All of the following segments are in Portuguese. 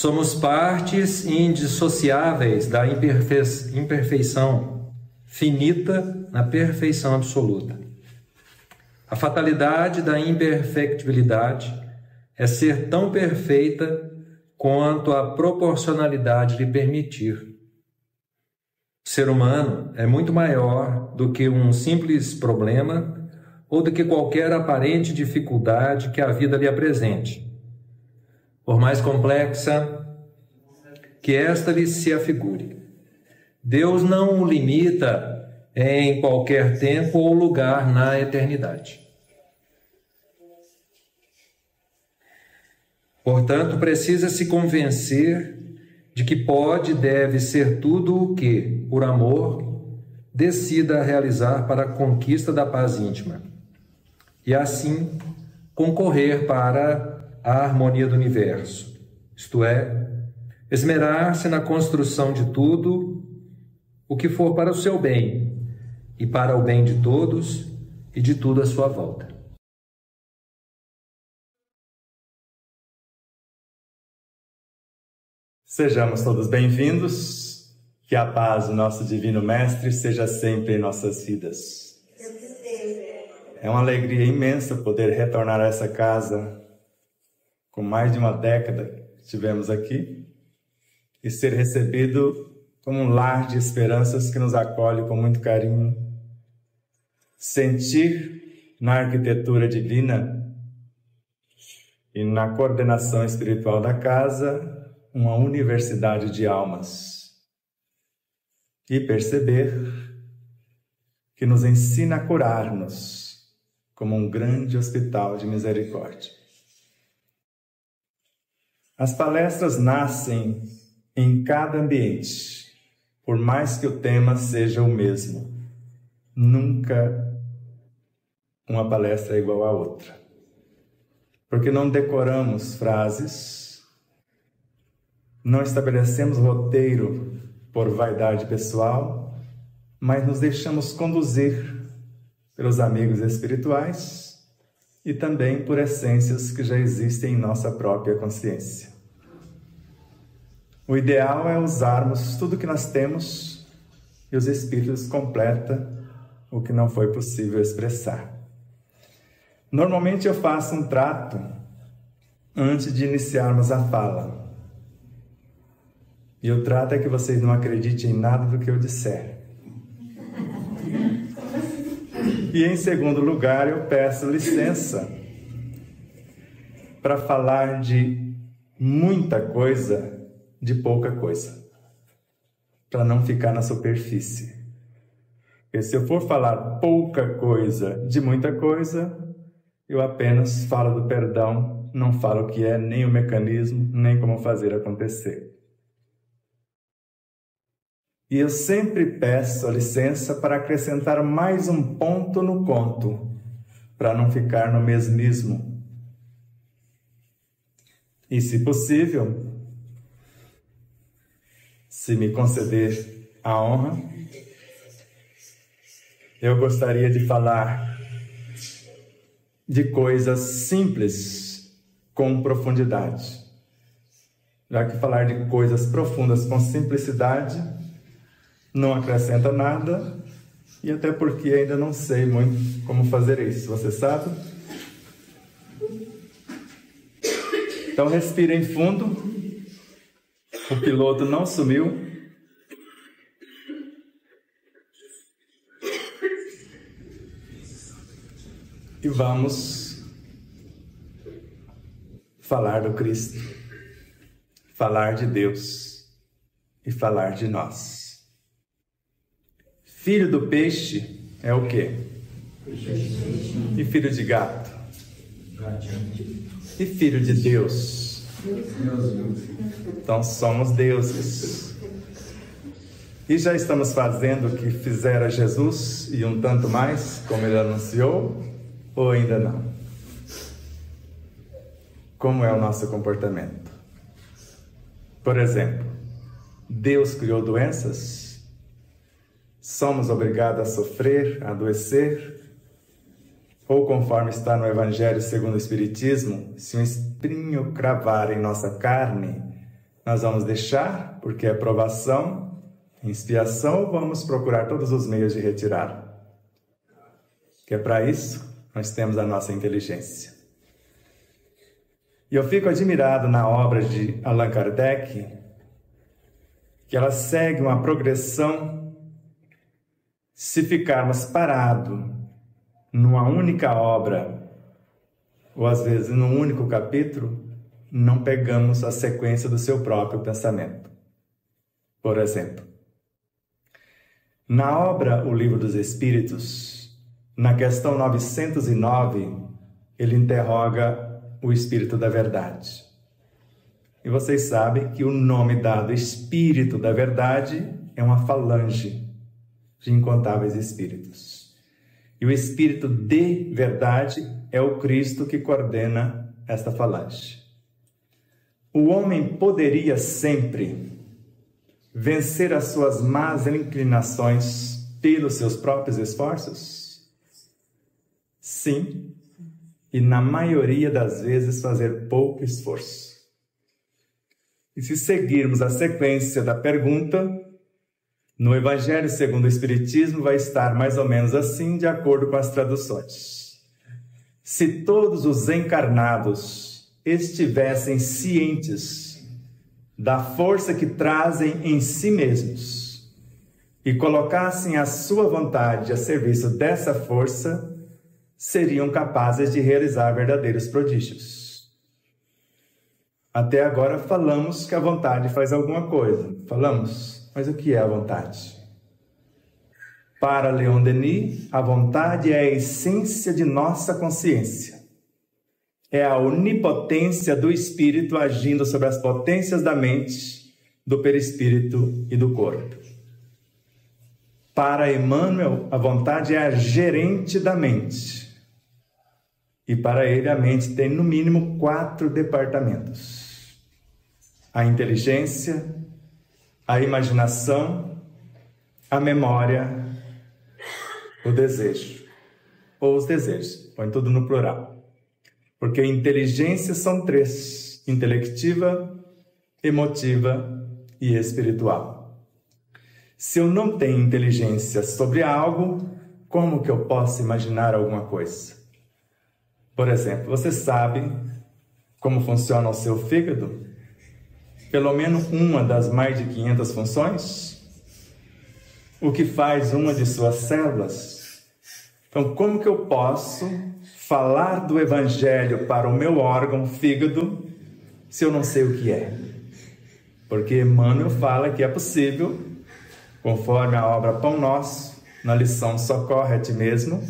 Somos partes indissociáveis da imperfeição finita na perfeição absoluta. A fatalidade da imperfectibilidade é ser tão perfeita quanto a proporcionalidade lhe permitir. O ser humano é muito maior do que um simples problema ou do que qualquer aparente dificuldade que a vida lhe apresente. Por mais complexa que esta lhe se afigure, Deus não o limita em qualquer tempo ou lugar na eternidade. Portanto, precisa se convencer de que pode e deve ser tudo o que, por amor, decida realizar para a conquista da paz íntima e assim concorrer para a harmonia do universo, isto é, esmerar-se na construção de tudo o que for para o seu bem e para o bem de todos e de tudo à sua volta. Sejamos todos bem-vindos, que a paz do nosso Divino Mestre seja sempre em nossas vidas. É uma alegria imensa poder retornar a essa casa com mais de uma década que estivemos aqui e ser recebido como um lar de esperanças que nos acolhe com muito carinho. Sentir na arquitetura divina e na coordenação espiritual da casa uma universidade de almas e perceber que nos ensina a curar-nos como um grande hospital de misericórdia. As palestras nascem em cada ambiente, por mais que o tema seja o mesmo. Nunca uma palestra é igual à outra, porque não decoramos frases, não estabelecemos roteiro por vaidade pessoal, mas nos deixamos conduzir pelos amigos espirituais e também por essências que já existem em nossa própria consciência. O ideal é usarmos tudo que nós temos e os Espíritos completam o que não foi possível expressar. Normalmente eu faço um trato antes de iniciarmos a fala. E o trato é que vocês não acreditem em nada do que eu disser. E em segundo lugar, eu peço licença para falar de muita coisa, de pouca coisa, para não ficar na superfície. Porque se eu for falar pouca coisa de muita coisa, eu apenas falo do perdão, não falo o que é, nem o mecanismo, nem como fazer acontecer. E eu sempre peço a licença para acrescentar mais um ponto no conto, para não ficar no mesmismo. E, se possível, se me conceder a honra, eu gostaria de falar de coisas simples com profundidade. Já que falar de coisas profundas com simplicidade não acrescenta nada, e até porque ainda não sei muito como fazer isso, você sabe? Então respirem fundo, o piloto não sumiu. E vamos falar do Cristo, falar de Deus e falar de nós. Filho do peixe é o quê? E filho de gato? E filho de Deus? Então somos deuses. E já estamos fazendo o que fizera Jesus e um tanto mais, como ele anunciou, ou ainda não? Como é o nosso comportamento? Por exemplo, Deus criou doenças? Somos obrigados a sofrer, a adoecer? Ou conforme está no Evangelho segundo o Espiritismo, se um espinho cravar em nossa carne, nós vamos deixar, porque é provação, expiação, ou vamos procurar todos os meios de retirá-lo? Que é para isso nós temos a nossa inteligência. E eu fico admirado na obra de Allan Kardec, que ela segue uma progressão. Se ficarmos parados numa única obra, ou às vezes num único capítulo, não pegamos a sequência do seu próprio pensamento. Por exemplo, na obra O Livro dos Espíritos, na questão 909, ele interroga o Espírito da Verdade. E vocês sabem que o nome dado Espírito da Verdade é uma falange de incontáveis espíritos. E o Espírito de Verdade é o Cristo que coordena esta falange. O homem poderia sempre vencer as suas más inclinações pelos seus próprios esforços? Sim, e na maioria das vezes fazer pouco esforço. E se seguirmos a sequência da pergunta, no Evangelho segundo o Espiritismo vai estar mais ou menos assim, de acordo com as traduções. Se todos os encarnados estivessem cientes da força que trazem em si mesmos e colocassem a sua vontade a serviço dessa força, seriam capazes de realizar verdadeiros prodígios. Até agora falamos que a vontade faz alguma coisa. Falamos, mas o que é a vontade? Para Leon Denis, a vontade é a essência de nossa consciência. É a onipotência do espírito agindo sobre as potências da mente, do perispírito e do corpo. Para Emmanuel, a vontade é a gerente da mente. E para ele, a mente tem no mínimo 4 departamentos: a inteligência, a imaginação, a memória, o desejo. Ou os desejos, põe tudo no plural. Porque inteligência são 3: intelectiva, emotiva e espiritual. Se eu não tenho inteligência sobre algo, como que eu posso imaginar alguma coisa? Por exemplo, você sabe como funciona o seu fígado? Pelo menos uma das mais de 500 funções? O que faz uma de suas células? Então, como que eu posso falar do Evangelho para o meu órgão, fígado, se eu não sei o que é? Porque Emmanuel fala que é possível, conforme a obra Pão Nosso, na lição Socorre a Ti Mesmo,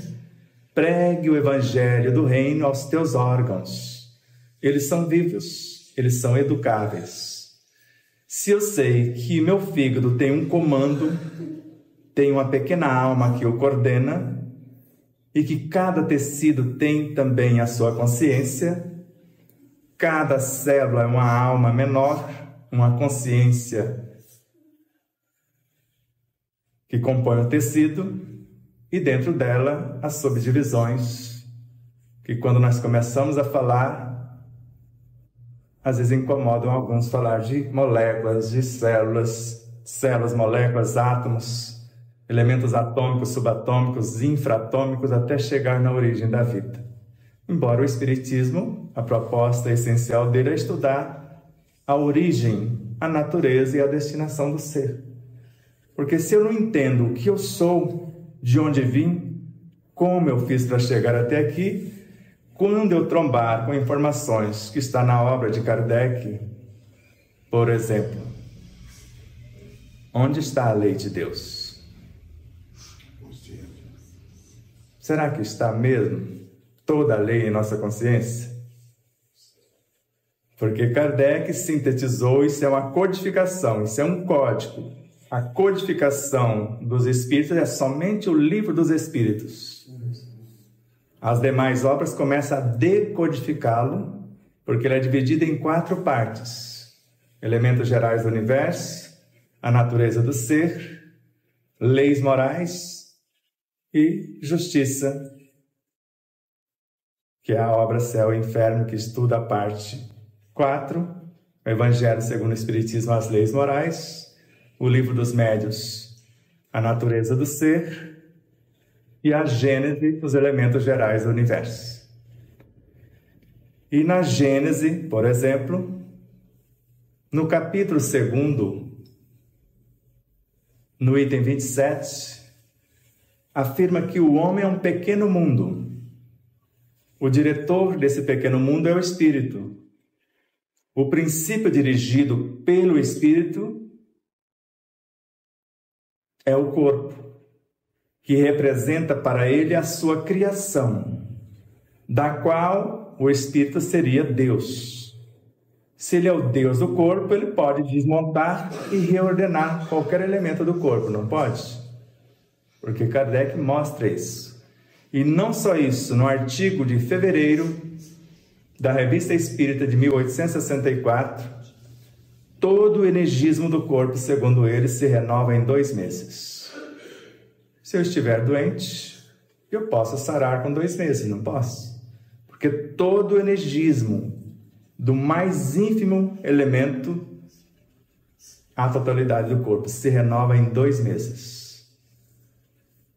pregue o Evangelho do Reino aos teus órgãos. Eles são vivos, eles são educáveis. Se eu sei que meu fígado tem um comando, tem uma pequena alma que o coordena, e que cada tecido tem também a sua consciência, cada célula é uma alma menor, uma consciência que compõe o tecido, e dentro dela as subdivisões, que quando nós começamos a falar, às vezes incomodam alguns falar de moléculas, de células, moléculas, átomos, elementos atômicos, subatômicos, infratômicos, até chegar na origem da vida. Embora o Espiritismo, a proposta essencial dele é estudar a origem, a natureza e a destinação do ser. Porque se eu não entendo o que eu sou, de onde vim, como eu fiz para chegar até aqui, quando eu trombar com informações que está na obra de Kardec, por exemplo, onde está a lei de Deus? Será que está mesmo toda a lei em nossa consciência? Porque Kardec sintetizou, isso é uma codificação, isso é um código. A codificação dos Espíritos é somente o Livro dos Espíritos. As demais obras começam a decodificá-lo, porque ele é dividido em 4 partes: elementos gerais do universo, a natureza do ser, leis morais e justiça, que é a obra Céu e Inferno, que estuda a parte 4, o Evangelho segundo o Espiritismo, as leis morais, o Livro dos Médiuns, a natureza do ser, e a Gênese, os elementos gerais do universo. E na Gênese, por exemplo, no capítulo 2, no item 27, afirma que o homem é um pequeno mundo. O diretor desse pequeno mundo é o espírito. O princípio dirigido pelo espírito é o corpo, que representa para ele a sua criação, da qual o espírito seria Deus. Se ele é o Deus do corpo, ele pode desmontar e reordenar qualquer elemento do corpo, não pode? Porque Kardec mostra isso. E não só isso, no artigo de fevereiro da Revista Espírita de 1864, todo o energismo do corpo, segundo ele, se renova em 2 meses. Se eu estiver doente, eu posso sarar com 2 meses, não posso? Porque todo o energismo do mais ínfimo elemento, a totalidade do corpo, se renova em 2 meses.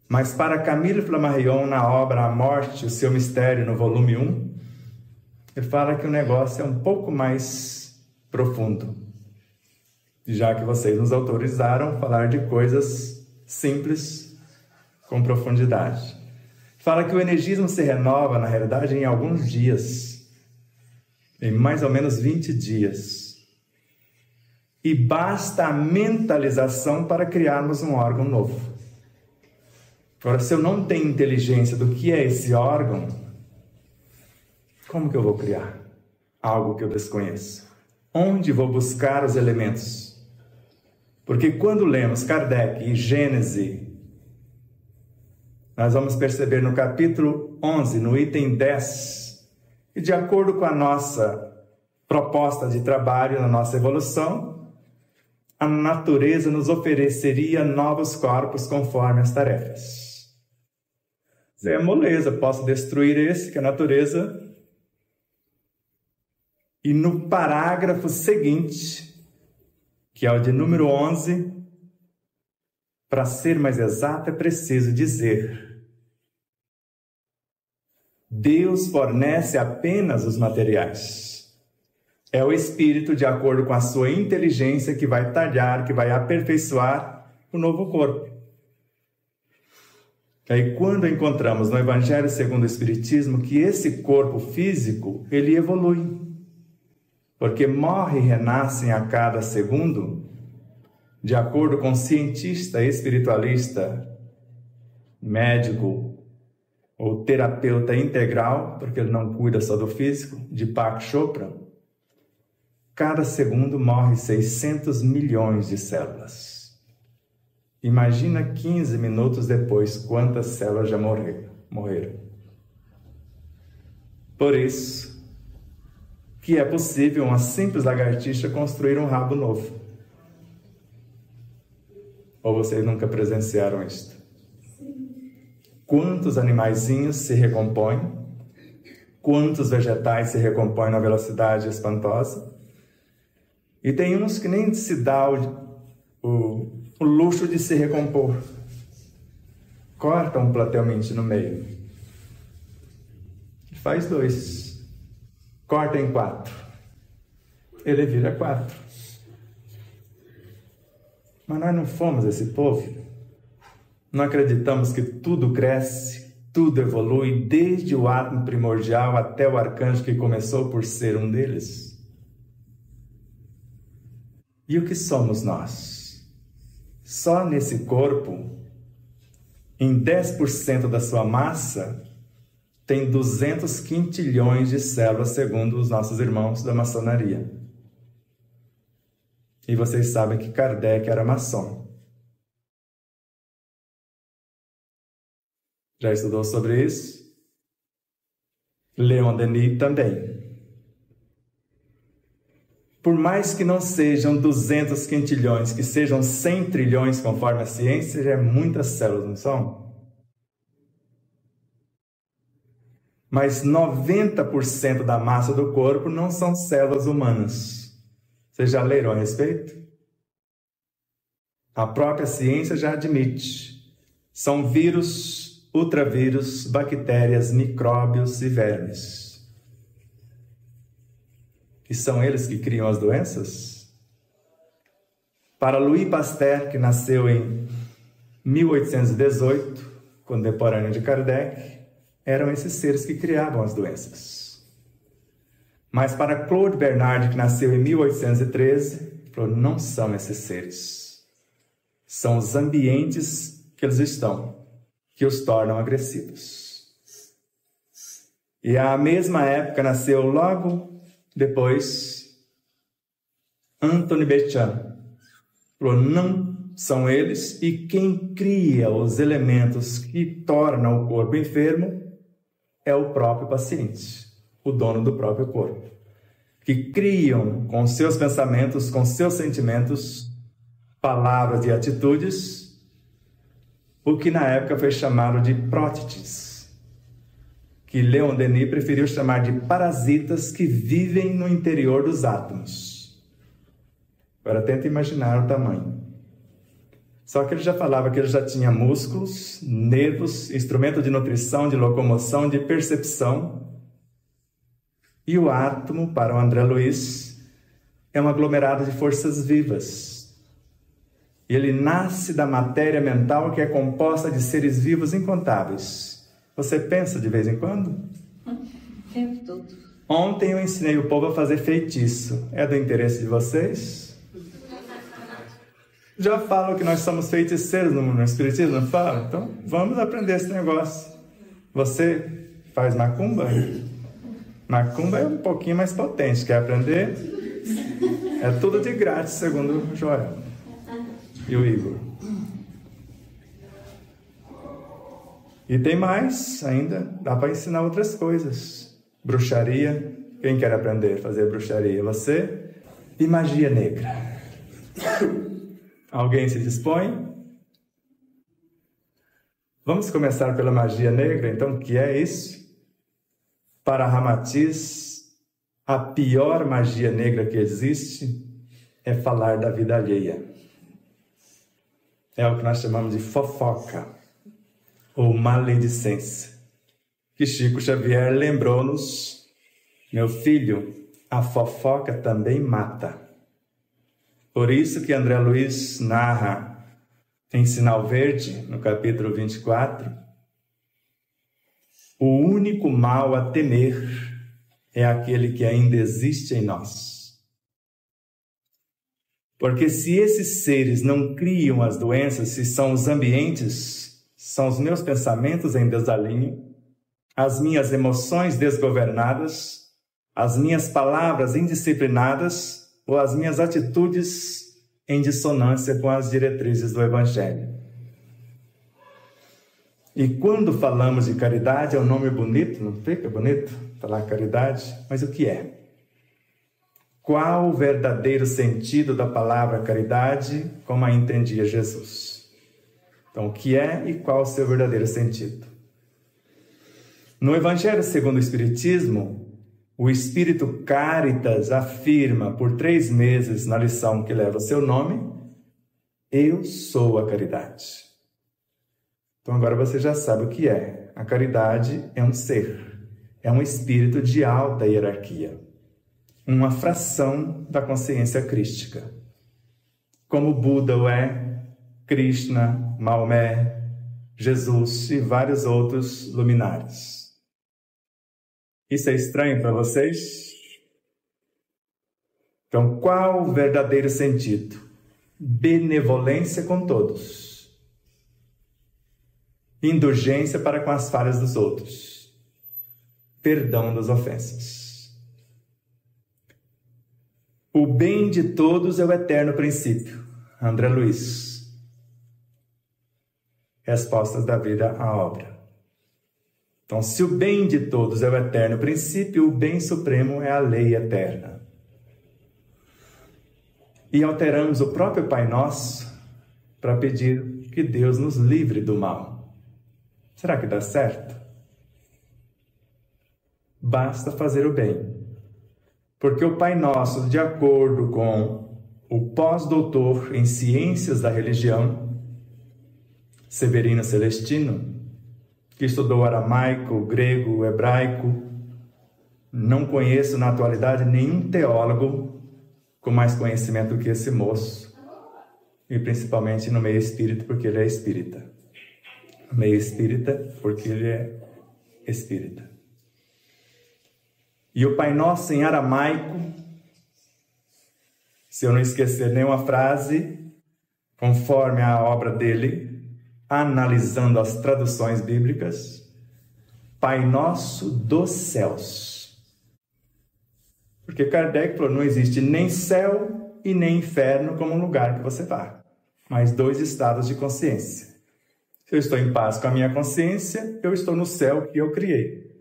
Mas para Camille Flammarion, na obra A Morte, o Seu Mistério, no volume 1, ele fala que o negócio é um pouco mais profundo, já que vocês nos autorizaram a falar de coisas simples com profundidade. Fala que o energismo se renova, na realidade, em alguns dias, em mais ou menos 20 dias. E basta a mentalização para criarmos um órgão novo. Agora, se eu não tenho inteligência do que é esse órgão, como que eu vou criar algo que eu desconheço? Onde vou buscar os elementos? Porque quando lemos Kardec e Gênese, nós vamos perceber no capítulo 11, no item 10, e de acordo com a nossa proposta de trabalho, na nossa evolução, a natureza nos ofereceria novos corpos conforme as tarefas. É moleza, posso destruir esse, que é a natureza. E no parágrafo seguinte, que é o de número 11, para ser mais exato, é preciso dizer: Deus fornece apenas os materiais. É o Espírito, de acordo com a sua inteligência, que vai talhar, que vai aperfeiçoar o novo corpo. E aí, quando encontramos no Evangelho segundo o Espiritismo que esse corpo físico, ele evolui. Porque morre e renascem a cada segundo, de acordo com o cientista, espiritualista, médico ou terapeuta integral, porque ele não cuida só do físico, de Deepak Chopra, cada segundo morre 600 milhões de células. Imagina 15 minutos depois quantas células já morreram. Por isso que é possível uma simples lagartixa construir um rabo novo. Ou vocês nunca presenciaram isto? Quantos animaizinhos se recompõem? Quantos vegetais se recompõem na velocidade espantosa? E tem uns que nem se dá o luxo de se recompor. Cortam platealmente no meio. Faz 2. Corta em 4. Ele vira 4. Mas nós não fomos esse povo. Não acreditamos que tudo cresce, tudo evolui, desde o átomo primordial até o arcanjo que começou por ser um deles. E o que somos nós? Só nesse corpo, em 10% da sua massa, tem 200 quintilhões de células, segundo os nossos irmãos da maçonaria. E vocês sabem que Kardec era maçom. Já estudou sobre isso? Leon Denis também. Por mais que não sejam 200 quintilhões, que sejam 100 trilhões conforme a ciência, já é muitas células, não são? Mas 90% da massa do corpo não são células humanas. Vocês já leram a respeito? A própria ciência já admite. São vírus, ultravírus, bactérias, micróbios e vermes. E são eles que criam as doenças? Para Louis Pasteur, que nasceu em 1818, contemporâneo de Kardec, eram esses seres que criavam as doenças. Mas para Claude Bernard, que nasceu em 1813, falou, não são esses seres. São os ambientes que eles estão, que os tornam agressivos. E à mesma época nasceu logo depois Anthony Bechan. Falou, não são eles, e quem cria os elementos que tornam o corpo enfermo é o próprio paciente, o dono do próprio corpo, que criam com seus pensamentos, com seus sentimentos, palavras e atitudes, o que na época foi chamado de prótites, que Leon Denis preferiu chamar de parasitas que vivem no interior dos átomos. Agora tenta imaginar o tamanho. Só que ele já falava que ele já tinha músculos, nervos, instrumento de nutrição, de locomoção, de percepção. E o átomo, para o André Luiz, é um aglomerado de forças vivas. E ele nasce da matéria mental que é composta de seres vivos incontáveis. Você pensa de vez em quando? O tempo todo. Ontem eu ensinei o povo a fazer feitiço. É do interesse de vocês? Já falo que nós somos feiticeiros no Espiritismo, não fala? Então, vamos aprender esse negócio. Você faz macumba? Macumba é um pouquinho mais potente. Quer aprender? É tudo de grátis, segundo o Joel e o Igor. E tem mais ainda. Dá para ensinar outras coisas. Bruxaria. Quem quer aprender a fazer bruxaria? Você? E magia negra. Alguém se dispõe? Vamos começar pela magia negra, então, o que é isso? Para Ramatiz, a pior magia negra que existe é falar da vida alheia. É o que nós chamamos de fofoca, ou maledicência. Que Chico Xavier lembrou-nos, meu filho, a fofoca também mata. Por isso que André Luiz narra em Sinal Verde, no capítulo 24, o único mal a temer é aquele que ainda existe em nós. Porque se esses seres não criam as doenças, se são os ambientes, são os meus pensamentos em desalinho, as minhas emoções desgovernadas, as minhas palavras indisciplinadas, ou as minhas atitudes em dissonância com as diretrizes do Evangelho. E quando falamos de caridade, é um nome bonito, não fica bonito falar caridade? Mas o que é? Qual o verdadeiro sentido da palavra caridade, como a entendia Jesus? Então, o que é e qual o seu verdadeiro sentido? No Evangelho segundo o Espiritismo, o Espírito Caritas afirma por 3 meses na lição que leva o seu nome, eu sou a caridade. Então agora você já sabe o que é. A caridade é um ser, é um espírito de alta hierarquia, uma fração da consciência crística. Como Buda o é, Krishna, Maomé, Jesus e vários outros luminares. Isso é estranho para vocês? Então, qual o verdadeiro sentido? Benevolência com todos. Indulgência para com as falhas dos outros. Perdão das ofensas. O bem de todos é o eterno princípio. André Luiz. Respostas da vida à obra. Então, se o bem de todos é o eterno princípio, o bem supremo é a lei eterna. E alteramos o próprio Pai Nosso para pedir que Deus nos livre do mal. Será que dá certo? Basta fazer o bem. Porque o Pai Nosso, de acordo com o pós-doutor em ciências da religião, Severino Celestino, que estudou aramaico, grego, hebraico, não conheço na atualidade nenhum teólogo com mais conhecimento do que esse moço, e principalmente no meio espírita, porque ele é espírita. No meio espírita, porque ele é espírita. E o Pai Nosso em aramaico, se eu não esquecer nenhuma frase, conforme a obra dele, analisando as traduções bíblicas, Pai Nosso dos céus. Porque Kardec falou, não existe nem céu e nem inferno como um lugar que você vá, mas dois estados de consciência. Se eu estou em paz com a minha consciência, eu estou no céu que eu criei.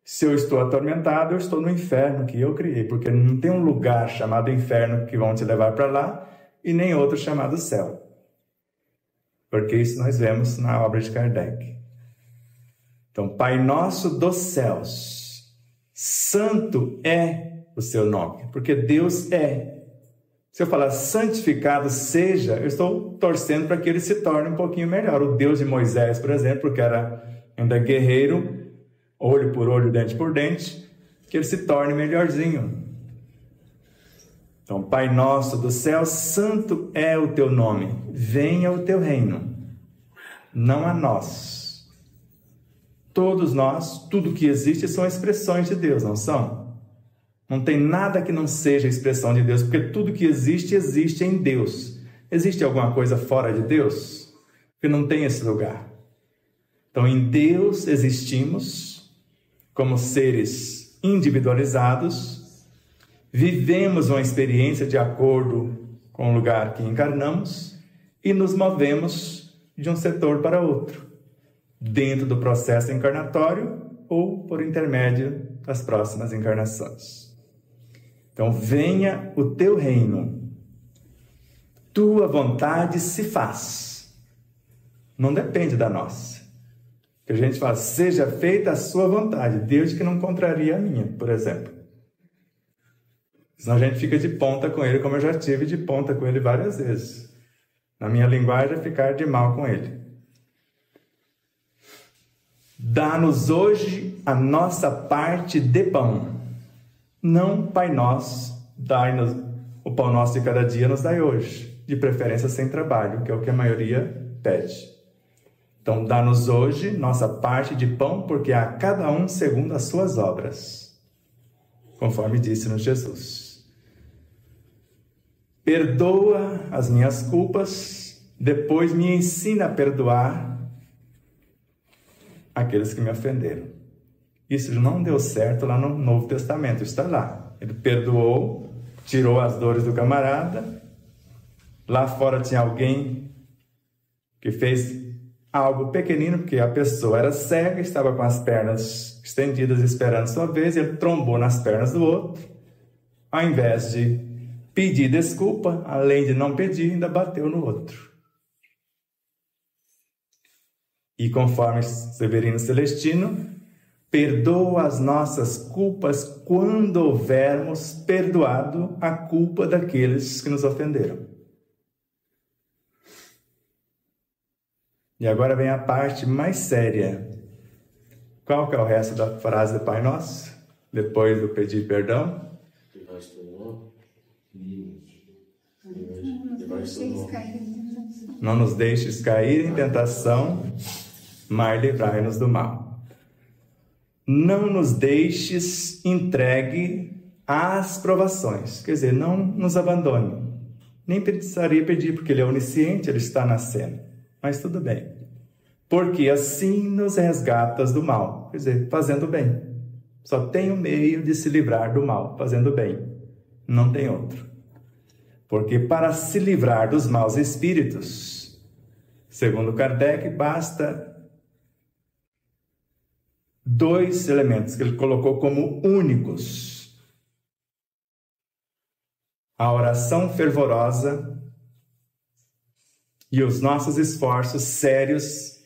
Se eu estou atormentado, eu estou no inferno que eu criei, porque não tem um lugar chamado inferno que vão te levar para lá e nem outro chamado céu. Porque isso nós vemos na obra de Kardec. Então, Pai Nosso dos céus, santo é o seu nome, porque Deus é. Se eu falar santificado seja, eu estou torcendo para que ele se torne um pouquinho melhor. O Deus de Moisés, por exemplo, que era ainda guerreiro, olho por olho, dente por dente, que ele se torne melhorzinho. Então, Pai Nosso do céu, santo é o teu nome, venha o teu reino, não a nós. Todos nós, tudo que existe são expressões de Deus, não são? Não tem nada que não seja expressão de Deus, porque tudo que existe, existe em Deus. Existe alguma coisa fora de Deus? Porque não tem esse lugar. Então, em Deus existimos como seres individualizados, vivemos uma experiência de acordo com o lugar que encarnamos e nos movemos de um setor para outro, dentro do processo encarnatório ou por intermédio das próximas encarnações. Então, venha o teu reino, tua vontade se faz. Não depende da nossa. Que a gente fala, seja feita a sua vontade, Deus que não contraria a minha, por exemplo. Senão a gente fica de ponta com ele, como eu já tive de ponta com ele várias vezes. Na minha linguagem é ficar de mal com ele. Dá-nos hoje a nossa parte de pão. Não, Pai Nosso, dai-nos o pão nosso de cada dia, nos dai hoje. De preferência sem trabalho, que é o que a maioria pede. Então, dá-nos hoje nossa parte de pão, porque a cada um segundo as suas obras. Conforme disse-nos Jesus. Perdoa as minhas culpas, depois me ensina a perdoar aqueles que me ofenderam. Isso não deu certo lá no Novo Testamento, está lá. Ele perdoou, tirou as dores do camarada. Lá fora tinha alguém que fez algo pequenino, porque a pessoa era cega, estava com as pernas estendidas esperando sua vez, e ele trombou nas pernas do outro. Ao invés de pedir desculpa, além de não pedir, ainda bateu no outro. E conforme Severino Celestino, perdoa as nossas culpas quando houvermos perdoado a culpa daqueles que nos ofenderam. E agora vem a parte mais séria. Qual que é o resto da frase do Pai Nosso? Depois do pedir perdão? Não nos deixes cair em tentação, mas livrai-nos do mal. Não nos deixes entregue às provações. Quer dizer, não nos abandone. Nem precisaria pedir, porque Ele é onisciente, Ele está na cena. Mas tudo bem. Porque assim nos resgatas do mal. Quer dizer, fazendo bem. Só tem um meio de se livrar do mal, fazendo bem. Não tem outro. Porque para se livrar dos maus espíritos, segundo Kardec, basta dois elementos que ele colocou como únicos: a oração fervorosa e os nossos esforços sérios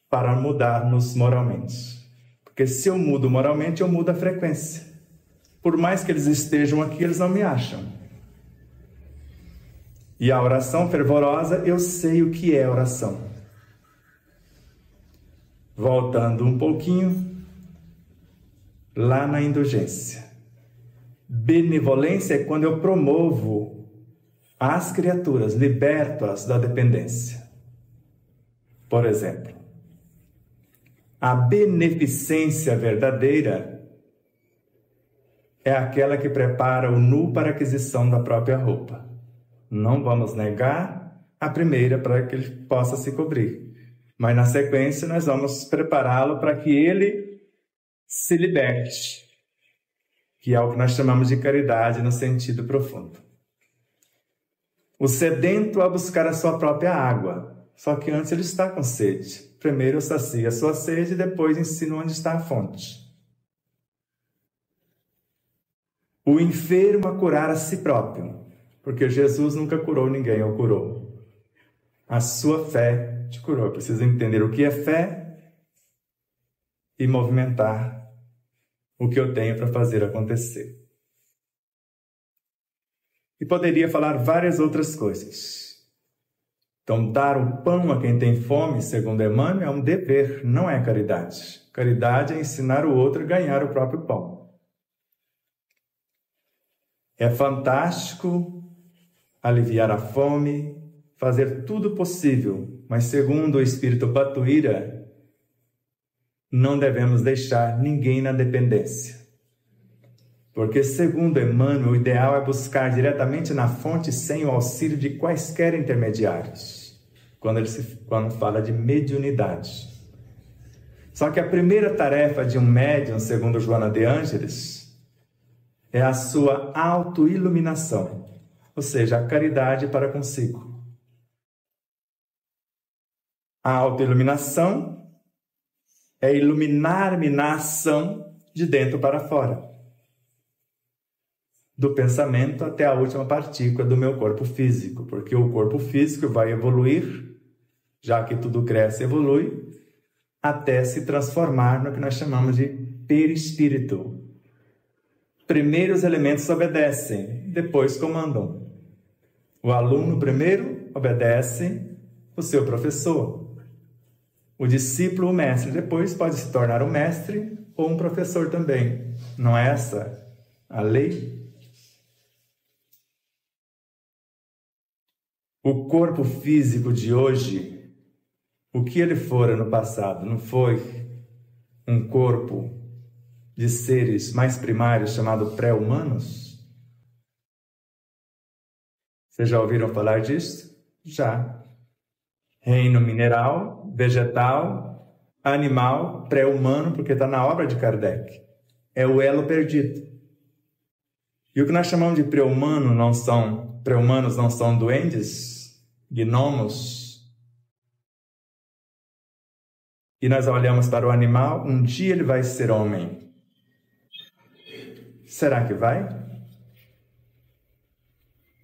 para mudarmos moralmente. Porque se eu mudo moralmente, eu mudo a frequência. por mais que eles estejam aqui, eles não me acham. E a oração fervorosa, eu sei o que é oração. Voltando um pouquinho, lá na indulgência. Benevolência é quando eu promovo as criaturas, liberto-as da dependência. Por exemplo, a beneficência verdadeira é aquela que prepara o nu para a aquisição da própria roupa. Não vamos negar a primeira para que ele possa se cobrir. Mas na sequência nós vamos prepará-lo para que ele se liberte, que é o que nós chamamos de caridade no sentido profundo. O sedento a buscar a sua própria água, só que antes ele está com sede. Primeiro eu sacio a sua sede e depois ensino onde está a fonte. O enfermo a curar a si próprio, porque Jesus nunca curou ninguém, ou curou. A sua fé te curou. Eu preciso entender o que é fé e movimentar o que eu tenho para fazer acontecer. E poderia falar várias outras coisas. Então, dar o pão a quem tem fome, segundo Emmanuel, é um dever, não é caridade. Caridade é ensinar o outro a ganhar o próprio pão. É fantástico aliviar a fome, fazer tudo possível, mas segundo o espírito Patuíra, não devemos deixar ninguém na dependência. Porque, segundo Emmanuel, o ideal é buscar diretamente na fonte sem o auxílio de quaisquer intermediários, quando fala de mediunidade. Só que a primeira tarefa de um médium, segundo Joana de Ângeles, é a sua autoiluminação, ou seja, a caridade para consigo. A autoiluminação é iluminar-me na ação de dentro para fora, do pensamento até a última partícula do meu corpo físico, porque o corpo físico vai evoluir, já que tudo cresce e evolui, até se transformar no que nós chamamos de perispírito. Primeiro os elementos obedecem, depois comandam. O aluno primeiro obedece o seu professor. O discípulo, o mestre, depois pode se tornar um mestre ou um professor também. Não é essa a lei? O corpo físico de hoje, o que ele fora no passado, não foi um corpo de seres mais primários chamado pré-humanos? Vocês já ouviram falar disso? Já. Reino mineral, vegetal, animal, pré-humano, porque está na obra de Kardec. É o elo perdido. E o que nós chamamos de pré-humano pré-humanos não são duendes, gnomos. E nós olhamos para o animal, um dia ele vai ser homem. Será que vai?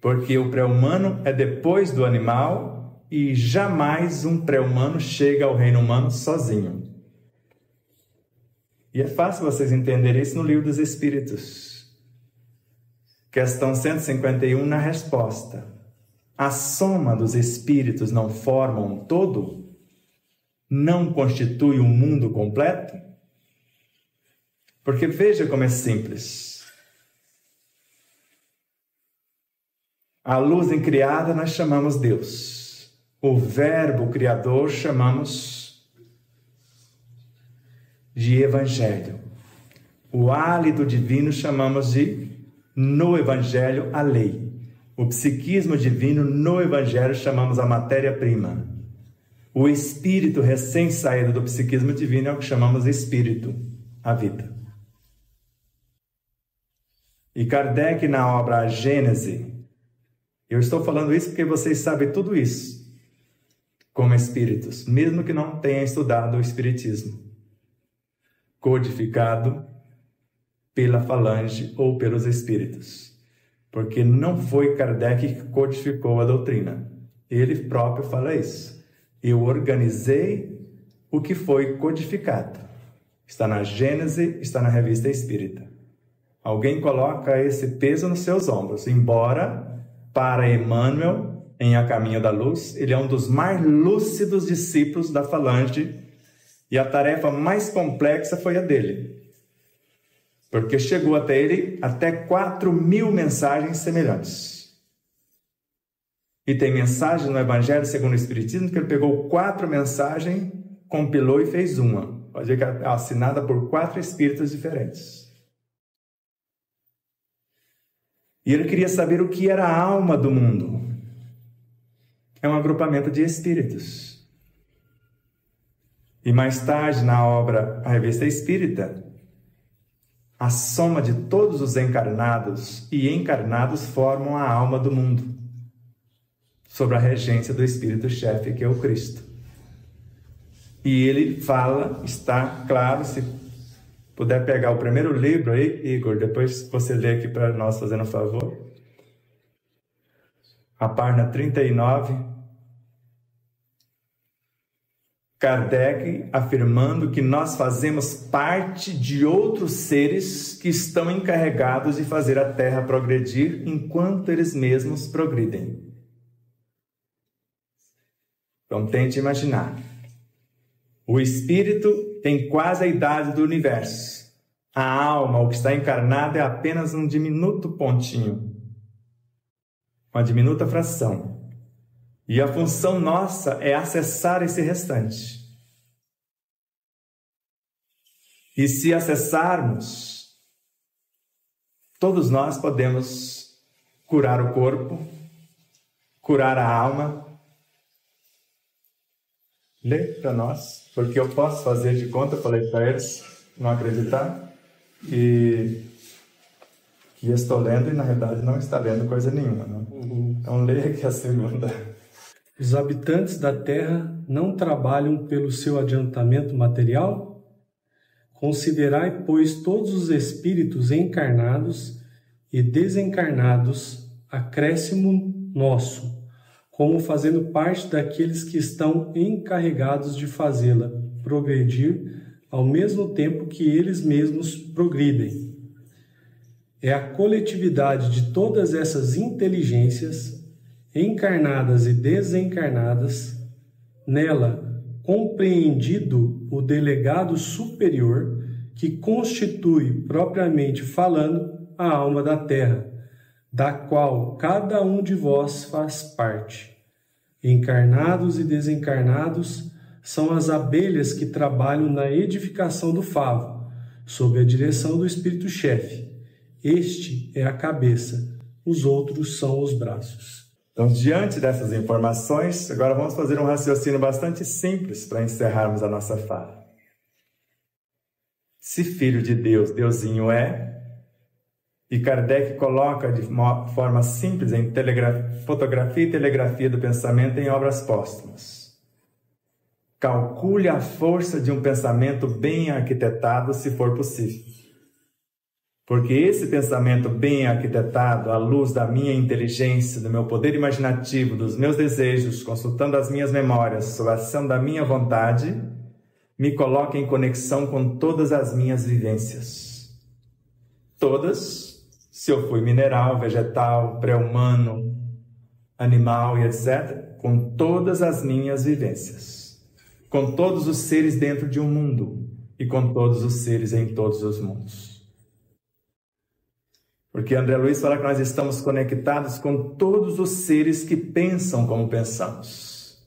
Porque o pré-humano é depois do animal e jamais um pré-humano chega ao reino humano sozinho. E é fácil vocês entenderem isso no Livro dos Espíritos. Questão 151 na resposta. A soma dos espíritos não forma um todo? Não constitui um mundo completo? Porque veja como é simples. A luz incriada nós chamamos Deus. O verbo criador chamamos de Evangelho. O hálito divino chamamos de, no Evangelho, a lei. O psiquismo divino, no Evangelho, chamamos a matéria-prima. O espírito recém-saído do psiquismo divino é o que chamamos de espírito, a vida. E Kardec, na obra A Gênese, eu estou falando isso porque vocês sabem tudo isso, como espíritos, mesmo que não tenham estudado o espiritismo, codificado pela falange ou pelos espíritos. Porque não foi Kardec que codificou a doutrina. Ele próprio fala isso. Eu organizei o que foi codificado. Está na Gênese, está na Revista Espírita. Alguém coloca esse peso nos seus ombros. Embora, para Emmanuel, em A Caminho da Luz, ele é um dos mais lúcidos discípulos da Falange, e a tarefa mais complexa foi a dele. Porque chegou até ele até 4.000 mensagens semelhantes. E tem mensagem no Evangelho segundo o Espiritismo que ele pegou 4 mensagens, compilou e fez uma. Pode dizer que é assinada por 4 espíritos diferentes. E ele queria saber o que era a alma do mundo. É um agrupamento de espíritos. E mais tarde, na obra A Revista Espírita, a soma de todos os encarnados e encarnados formam a alma do mundo, sob a regência do Espírito-chefe, que é o Cristo. E ele fala, está claro, se puder pegar o primeiro livro aí, Igor, depois você lê aqui para nós, fazendo um favor. A página 39. Kardec afirmando que nós fazemos parte de outros seres que estão encarregados de fazer a Terra progredir enquanto eles mesmos progridem. Então tente imaginar. O espírito tem quase a idade do universo. A alma, o que está encarnado, é apenas um diminuto pontinho, uma diminuta fração. E a função nossa é acessar esse restante. E se acessarmos, todos nós podemos curar o corpo, curar a alma. Lê para nós, porque eu posso fazer de conta, falei para eles, não acreditar, que estou lendo e na realidade não está lendo coisa nenhuma. Não? Então leia aqui a segunda. Os habitantes da Terra não trabalham pelo seu adiantamento material? Considerai, pois, todos os espíritos encarnados e desencarnados acréscimo nosso, como fazendo parte daqueles que estão encarregados de fazê-la progredir ao mesmo tempo que eles mesmos progridem. É a coletividade de todas essas inteligências, encarnadas e desencarnadas, nela compreendido o delegado superior que constitui, propriamente falando, a alma da Terra, da qual cada um de vós faz parte. Encarnados e desencarnados são as abelhas que trabalham na edificação do favo, sob a direção do Espírito-chefe. Este é a cabeça, os outros são os braços. Então, diante dessas informações, agora vamos fazer um raciocínio bastante simples para encerrarmos a nossa fala. Se Filho de Deus, Deusinho é, e Kardec coloca de forma simples em fotografia e telegrafia do pensamento em obras póstumas. Calcule a força de um pensamento bem arquitetado, se for possível. Porque esse pensamento bem arquitetado, à luz da minha inteligência, do meu poder imaginativo, dos meus desejos, consultando as minhas memórias, sob a ação da minha vontade, me coloca em conexão com todas as minhas vivências. Todas, se eu fui mineral, vegetal, pré-humano, animal e etc., com todas as minhas vivências. Com todos os seres dentro de um mundo e com todos os seres em todos os mundos. Porque André Luiz fala que nós estamos conectados com todos os seres que pensam como pensamos.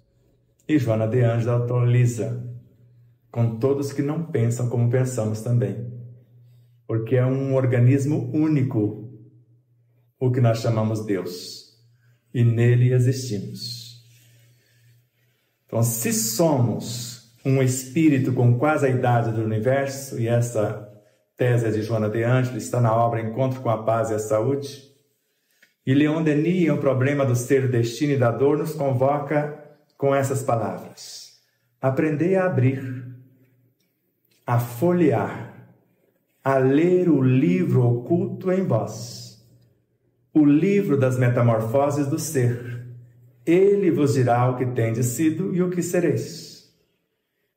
E Joana de Ângela atualiza com todos que não pensam como pensamos também. Porque é um organismo único, o que nós chamamos Deus. E nele existimos. Então, se somos um espírito com quase a idade do universo, e essa tese é de Joana de Ângela, está na obra Encontro com a Paz e a Saúde, e Leon Denis, em O Problema do Ser, do Destino e da Dor, nos convoca com essas palavras. Aprendei a abrir, a folhear, a ler o livro oculto em vós, o livro das metamorfoses do ser. Ele vos dirá o que tendes sido e o que sereis.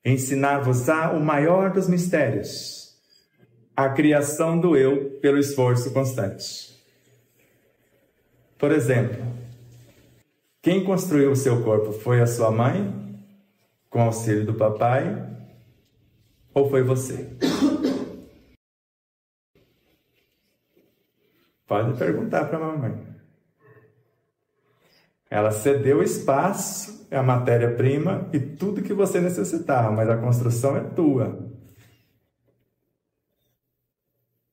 Ensinar-vos-á o maior dos mistérios, a criação do eu pelo esforço constante. Por exemplo, quem construiu o seu corpo foi a sua mãe, com auxílio do papai, ou foi você? Pode perguntar para a mamãe. Ela cedeu espaço, é a matéria-prima e tudo que você necessitava, mas a construção é tua.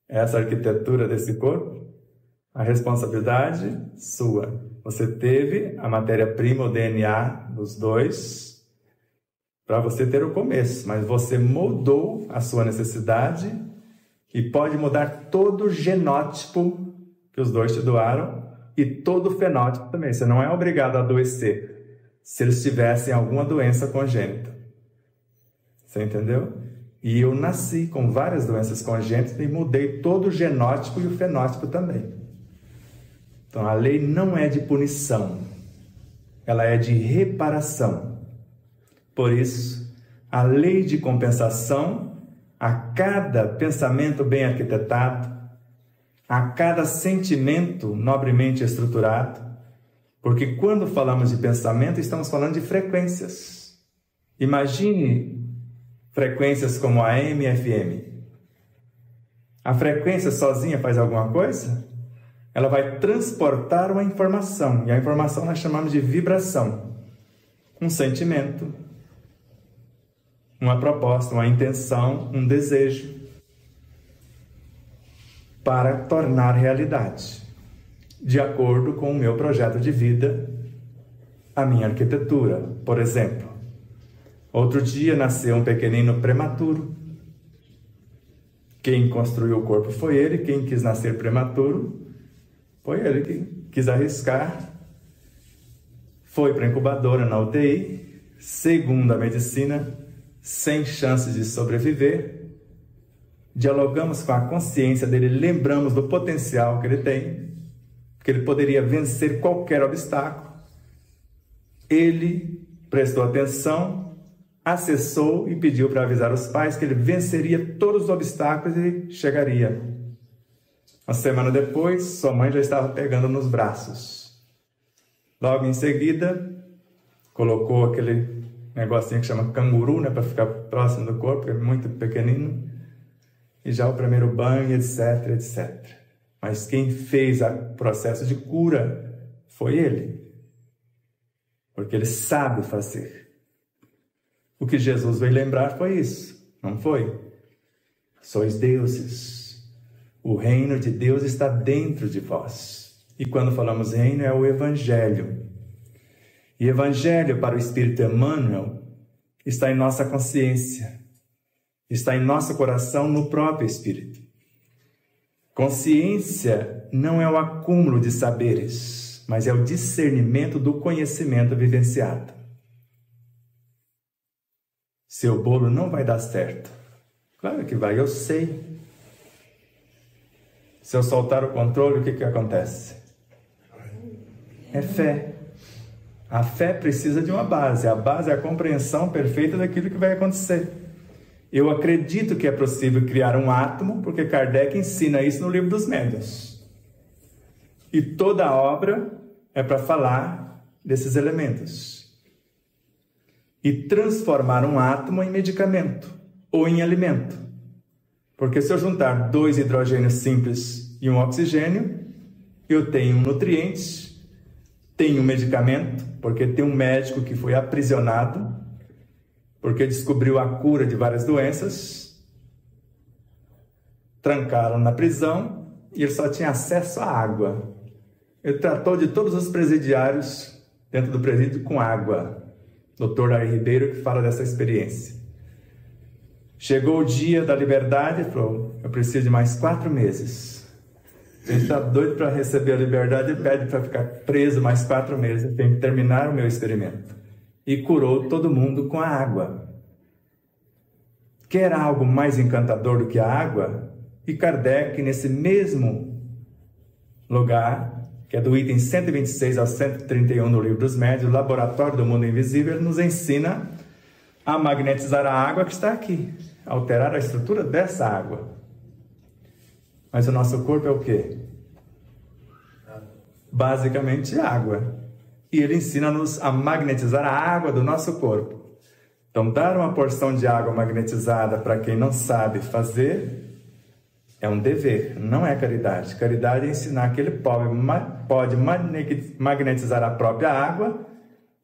Essa arquitetura desse corpo, a responsabilidade sua. Você teve a matéria-prima, o DNA dos dois, para você ter o começo, mas você moldou a sua necessidade e pode mudar todo o genótipo que os dois te doaram e todo o fenótipo também. Você não é obrigado a adoecer se eles tivessem alguma doença congênita. Você entendeu? E eu nasci com várias doenças congênitas e mudei todo o genótipo e o fenótipo também. Então a lei não é de punição, ela é de reparação. Por isso, a lei de compensação, a cada pensamento bem arquitetado, a cada sentimento nobremente estruturado, porque quando falamos de pensamento, estamos falando de frequências. Imagine frequências como a AM e FM. A frequência sozinha faz alguma coisa? Ela vai transportar uma informação, e a informação nós chamamos de vibração. Um sentimento, uma proposta, uma intenção, um desejo, para tornar realidade, de acordo com o meu projeto de vida, a minha arquitetura. Por exemplo, outro dia nasceu um pequenino prematuro. Quem construiu o corpo foi ele, quem quis nascer prematuro foi ele que quis arriscar. Foi para a incubadora na UTI, segundo a medicina, sem chances de sobreviver. Dialogamos com a consciência dele, lembramos do potencial que ele tem, que ele poderia vencer qualquer obstáculo. Ele prestou atenção, acessou e pediu para avisar os pais que ele venceria todos os obstáculos e chegaria. Uma semana depois, sua mãe já estava pegando nos braços. Logo em seguida, colocou aquele negocinho que chama canguru, né, para ficar próximo do corpo, é muito pequenino. E já o primeiro banho, etc, etc. Mas quem fez o processo de cura foi ele. Porque ele sabe fazer. O que Jesus veio lembrar foi isso, não foi? Sois deuses. O reino de Deus está dentro de vós. E quando falamos reino, é o Evangelho. E Evangelho para o Espírito Emmanuel está em nossa consciência. Está em nosso coração, no próprio Espírito. Consciência não é o acúmulo de saberes, mas é o discernimento do conhecimento vivenciado. Seu bolo não vai dar certo. Claro que vai, eu sei. Se eu soltar o controle, o que acontece? É fé. A fé precisa de uma base. A base é a compreensão perfeita daquilo que vai acontecer. Eu acredito que é possível criar um átomo, porque Kardec ensina isso no Livro dos Médiuns. E toda a obra é para falar desses elementos. E transformar um átomo em medicamento ou em alimento. Porque se eu juntar 2 hidrogênios simples e um oxigênio, eu tenho um nutriente, tenho um medicamento, porque tem um médico que foi aprisionado, porque descobriu a cura de várias doenças, trancaram na prisão e ele só tinha acesso à água. Ele tratou de todos os presidiários dentro do presídio com água. Dr. Dari Ribeiro que fala dessa experiência. Chegou o dia da liberdade e falou, eu preciso de mais 4 meses. Ele está doido para receber a liberdade e pede para ficar preso mais 4 meses. Eu tenho que terminar o meu experimento. E curou todo mundo com a água. Quer algo mais encantador do que a água? E Kardec, nesse mesmo lugar, que é do item 126 ao 131 do Livro dos Médiuns, Laboratório do Mundo Invisível, ele nos ensina a magnetizar a água que está aqui, alterar a estrutura dessa água. Mas o nosso corpo é o quê? Basicamente água. E ele ensina-nos a magnetizar a água do nosso corpo. Então, dar uma porção de água magnetizada para quem não sabe fazer é um dever, não é caridade. Caridade é ensinar que ele pode magnetizar a própria água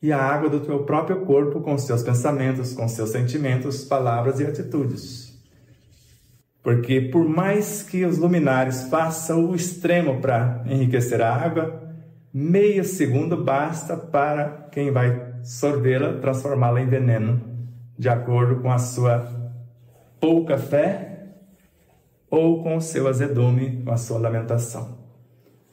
e a água do teu próprio corpo com seus pensamentos, com seus sentimentos, palavras e atitudes. Porque por mais que os luminares façam o extremo para enriquecer a água, meio segundo basta para quem vai sorvê-la, transformá-la em veneno, de acordo com a sua pouca fé ou com o seu azedume, com a sua lamentação.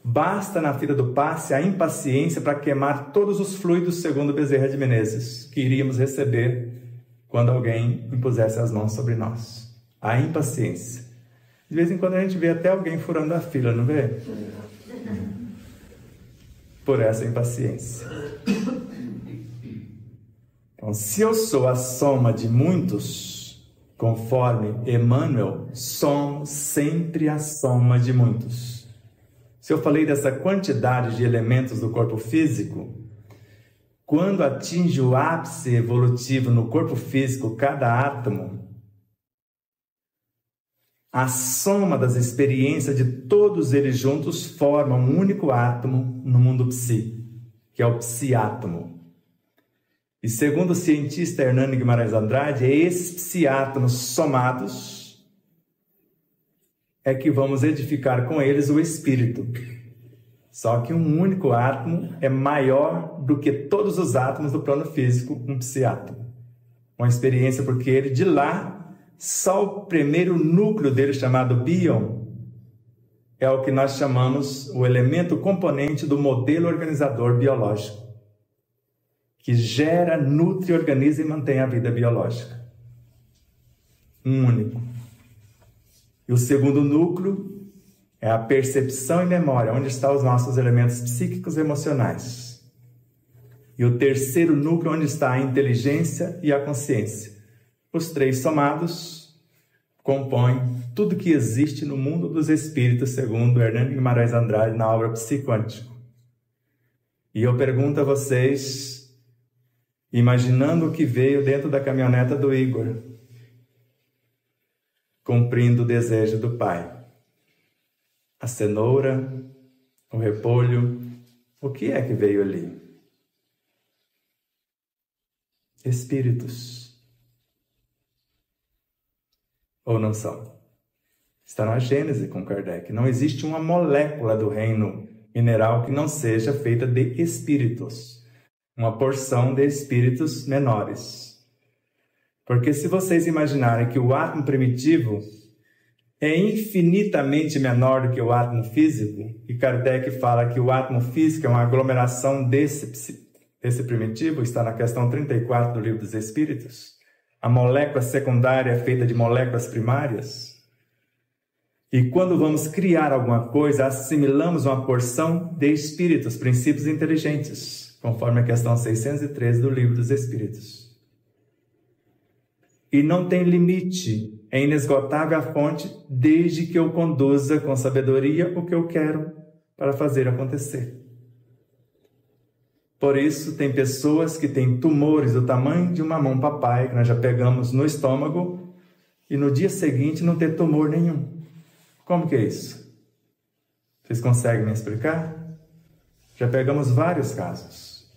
Basta na fila do passe a impaciência para queimar todos os fluidos, segundo Bezerra de Menezes, que iríamos receber quando alguém impusesse as mãos sobre nós. A impaciência. De vez em quando a gente vê até alguém furando a fila, não vê? Por essa impaciência. Então, se eu sou a soma de muitos, conforme Emmanuel, somos sempre a soma de muitos. Se eu falei dessa quantidade de elementos do corpo físico, quando atinge o ápice evolutivo no corpo físico, cada átomo, a soma das experiências de todos eles juntos forma um único átomo no mundo psi, que é o psiátomo. E segundo o cientista Hernani Guimarães Andrade, é esses psiátomos somados é que vamos edificar com eles o espírito. Só que um único átomo é maior do que todos os átomos do plano físico, um psiátomo. Uma experiência porque ele de lá, só o primeiro núcleo dele, chamado bion, é o que nós chamamos o elemento componente do modelo organizador biológico, que gera, nutre, organiza e mantém a vida biológica. Um único. E o segundo núcleo é a percepção e memória, onde estão os nossos elementos psíquicos e emocionais. E o terceiro núcleo, onde está a inteligência e a consciência. Os três somados compõem tudo que existe no mundo dos espíritos, segundo Hernani Guimarães Andrade, na obra Psiquântico. E eu pergunto a vocês, imaginando o que veio dentro da caminhoneta do Igor, cumprindo o desejo do Pai. A cenoura, o repolho, o que é que veio ali? Espíritos. Ou não são? Está na Gênese com Kardec. Não existe uma molécula do reino mineral que não seja feita de espíritos. Uma porção de espíritos menores. Porque se vocês imaginarem que o átomo primitivo é infinitamente menor do que o átomo físico, e Kardec fala que o átomo físico é uma aglomeração desse primitivo, está na questão 34 do Livro dos Espíritos, a molécula secundária é feita de moléculas primárias, e quando vamos criar alguma coisa, assimilamos uma porção de espíritos, princípios inteligentes, conforme a questão 613 do Livro dos Espíritos. E não tem limite, é inesgotável a fonte, desde que eu conduza com sabedoria o que eu quero para fazer acontecer. Por isso, tem pessoas que têm tumores do tamanho de uma mão papai, que nós já pegamos no estômago, e no dia seguinte não ter tumor nenhum. Como que é isso? Vocês conseguem me explicar? Já pegamos vários casos.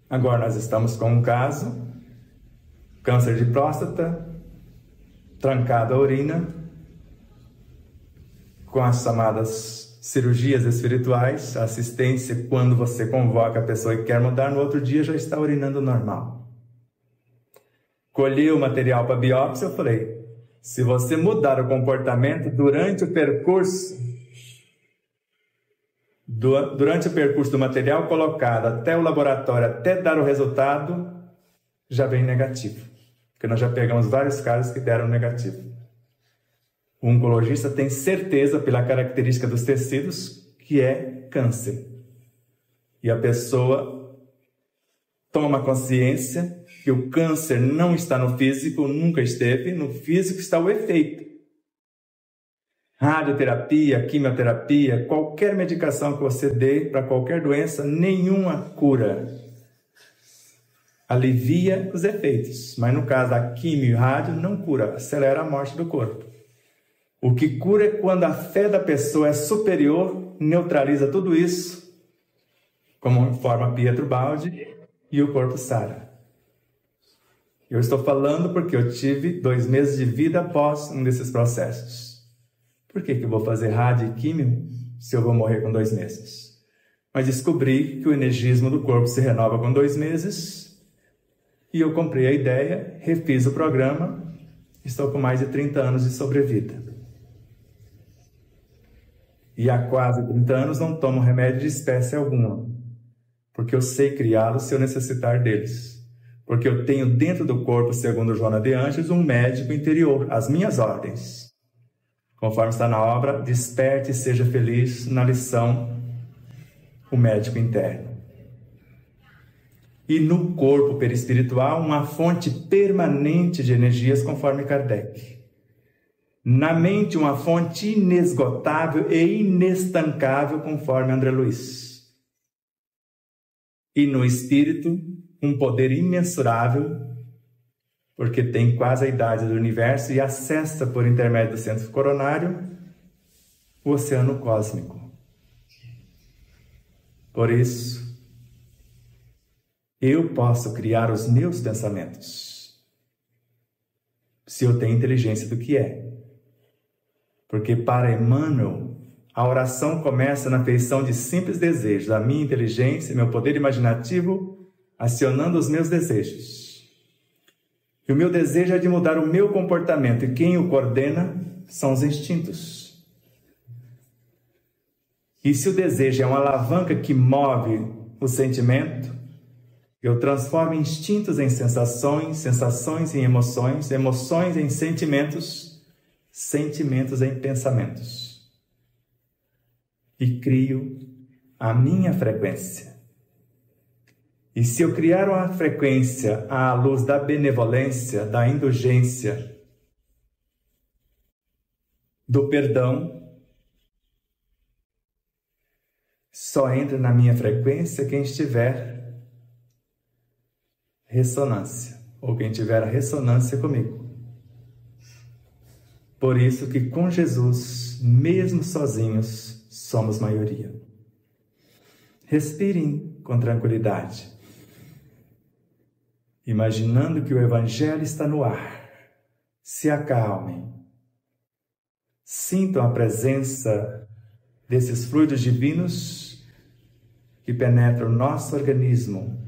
Agora nós estamos com um caso, câncer de próstata, trancado a urina, com as chamadas cirurgias espirituais, a assistência, quando você convoca a pessoa e quer mudar, no outro dia já está urinando normal. Colhi o material para biópsia, eu falei, se você mudar o comportamento durante o percurso do material colocado até o laboratório, até dar o resultado, já vem negativo. Porque nós já pegamos vários casos que deram negativo. O oncologista tem certeza, pela característica dos tecidos, que é câncer. E a pessoa toma consciência que o câncer não está no físico, nunca esteve, no físico está o efeito. Radioterapia, quimioterapia, qualquer medicação que você dê para qualquer doença, nenhuma cura. Alivia os efeitos, mas no caso da quimio e rádio, não cura, acelera a morte do corpo. O que cura é quando a fé da pessoa é superior, neutraliza tudo isso, como informa Pietro Baldi, e o corpo sara. Eu estou falando porque eu tive 2 meses de vida após um desses processos. Por que eu vou fazer rádio e químio se eu vou morrer com 2 meses? Mas descobri que o energismo do corpo se renova com 2 meses e eu comprei a ideia, refiz o programa, estou com mais de 30 anos de sobrevida. E há quase 30 anos não tomo remédio de espécie alguma, porque eu sei criá-los se eu necessitar deles. Porque eu tenho dentro do corpo, segundo Joana de Ângeles, um médico interior, as minhas ordens. Conforme está na obra, Desperte e Seja Feliz, na lição, o médico interno. E no corpo perispiritual, uma fonte permanente de energias, conforme Kardec. Na mente, uma fonte inesgotável e inestancável, conforme André Luiz. E no espírito, um poder imensurável, porque tem quase a idade do universo e acessa por intermédio do centro coronário o oceano cósmico. Por isso, eu posso criar os meus pensamentos, se eu tenho inteligência do que é. Porque para Emmanuel, a oração começa na feição de simples desejos, da minha inteligência, meu poder imaginativo, acionando os meus desejos. E o meu desejo é de mudar o meu comportamento, e quem o coordena são os instintos. E se o desejo é uma alavanca que move o sentimento, eu transformo instintos em sensações, sensações em emoções, emoções em sentimentos, sentimentos em pensamentos. E crio a minha frequência. E se eu criar uma frequência à luz da benevolência, da indulgência, do perdão, só entra na minha frequência quem estiver ressonância, ou quem tiver a ressonância comigo. Por isso que com Jesus, mesmo sozinhos, somos maioria. Respirem com tranquilidade, imaginando que o Evangelho está no ar. Se acalmem. Sintam a presença desses fluidos divinos que penetram o nosso organismo,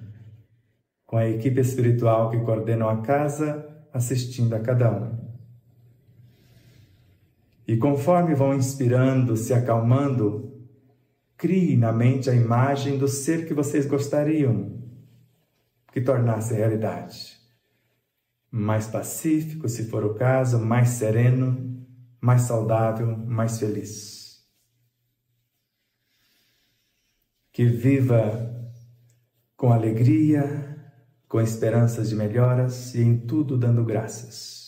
com a equipe espiritual que coordena a casa, assistindo a cada um. E conforme vão inspirando, se acalmando, crie na mente a imagem do ser que vocês gostariam que tornasse realidade. Mais pacífico, se for o caso, mais sereno, mais saudável, mais feliz. Que viva com alegria, com esperanças de melhoras e em tudo dando graças.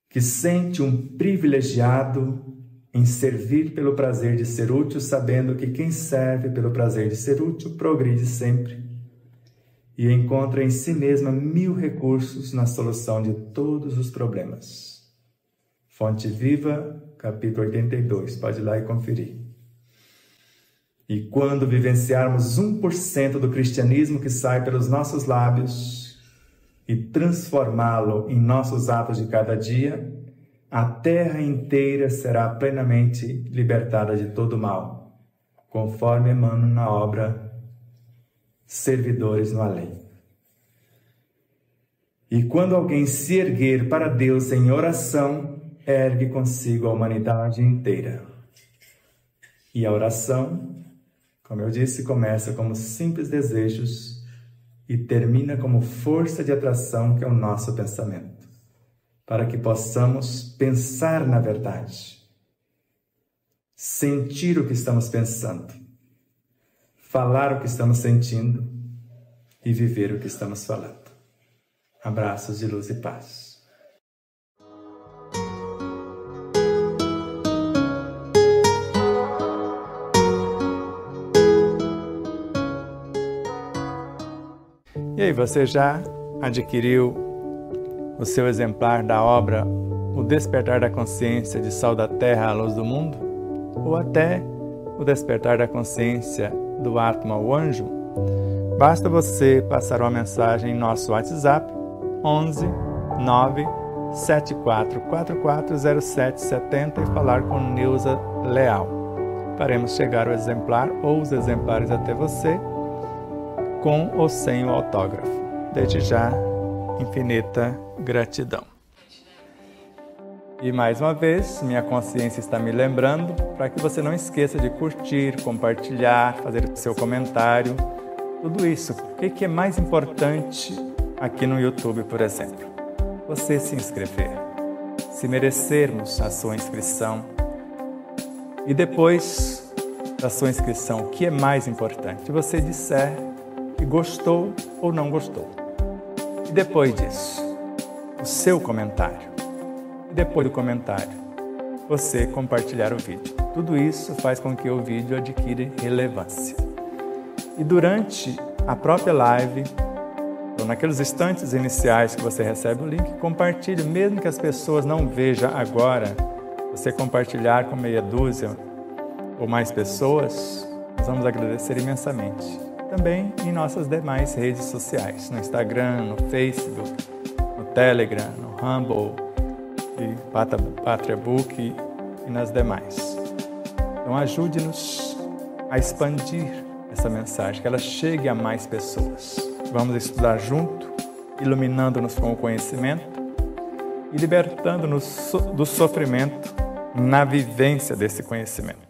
Que sente um privilegiado em servir pelo prazer de ser útil, sabendo que quem serve pelo prazer de ser útil progride sempre e encontra em si mesma 1000 recursos na solução de todos os problemas. Fonte Viva, capítulo 82, pode ir lá e conferir. E quando vivenciarmos 1% do cristianismo que sai pelos nossos lábios e transformá-lo em nossos atos de cada dia, a terra inteira será plenamente libertada de todo mal, conforme Emmanuel na obra Servidores no Além. E quando alguém se erguer para Deus em oração, ergue consigo a humanidade inteira. E a oração, como eu disse, começa como simples desejos e termina como força de atração, que é o nosso pensamento, para que possamos pensar na verdade, sentir o que estamos pensando, falar o que estamos sentindo e viver o que estamos falando. Abraços de luz e paz. E aí, você já adquiriu o seu exemplar da obra O Despertar da Consciência de Sal da Terra à Luz do Mundo? Ou até O Despertar da Consciência do Atma, o Anjo? Basta você passar uma mensagem em nosso WhatsApp 11 9 7444 0770 e falar com Neuza Leal. Faremos chegar o exemplar ou os exemplares até você, com ou sem o autógrafo. Desde já, infinita gratidão. E mais uma vez, minha consciência está me lembrando para que você não esqueça de curtir, compartilhar, fazer o seu comentário, tudo isso. O que é mais importante aqui no YouTube, por exemplo? Você se inscrever. Se merecermos a sua inscrição. E depois da sua inscrição, o que é mais importante? Você disser que gostou ou não gostou. E depois disso, o seu comentário. E depois do comentário, você compartilhar o vídeo. Tudo isso faz com que o vídeo adquira relevância. E durante a própria live, ou naqueles instantes iniciais que você recebe o link, compartilhe, mesmo que as pessoas não vejam agora, você compartilhar com meia dúzia ou mais pessoas, nós vamos agradecer imensamente. Também em nossas demais redes sociais, no Instagram, no Facebook, no Telegram, no Rumble, e Patriabook e nas demais. Então ajude-nos a expandir essa mensagem, que ela chegue a mais pessoas. Vamos estudar junto, iluminando-nos com o conhecimento e libertando-nos do sofrimento na vivência desse conhecimento.